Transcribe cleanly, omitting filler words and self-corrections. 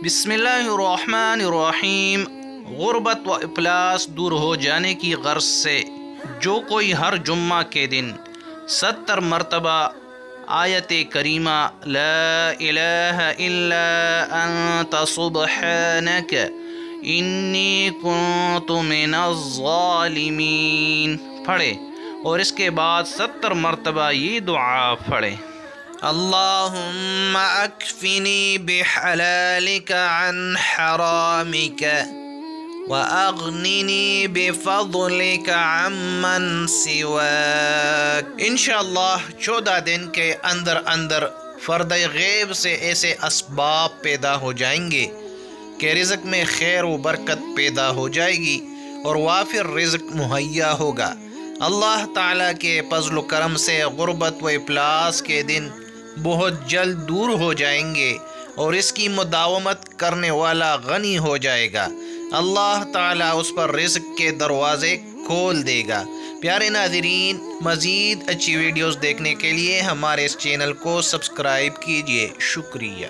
بسم اللہ الرحمن الرحیم۔ غربت و افلاس دور ہو جانے کی غرض سے جو کوئی ہر جمعہ کے دن 70 مرتبہ آیت کریمہ لا الہ الا انت سبحانک انی کنت من الظالمین پڑھے اور اس کے بعد 70 مرتبہ یہ دعا پڑھے: اللہم اکفنی بحلالک عن حرامک وَأَغْنِنِي بِفَضْلِكَ عَمَّنْ سِوَاكَ۔ انشاءاللہ 14 دن کے اندر فرد غیب سے ایسے اسباب پیدا ہو جائیں گے کہ رزق میں خیر و برکت پیدا ہو جائے گی اور وافر رزق مہیا ہوگا۔ اللہ تعالیٰ کے فضل و کرم سے غربت و افلاس کے دن بہت جلد دور ہو جائیں گے اور اس کی مداومت کرنے والا غنی ہو جائے گا۔ اللہ تعالیٰ اس پر رزق کے دروازے کھول دے گا۔ پیارے ناظرین، مزید اچھی ویڈیوز دیکھنے کے لیے ہمارے اس چینل کو سبسکرائب کیجیے۔ شکریہ۔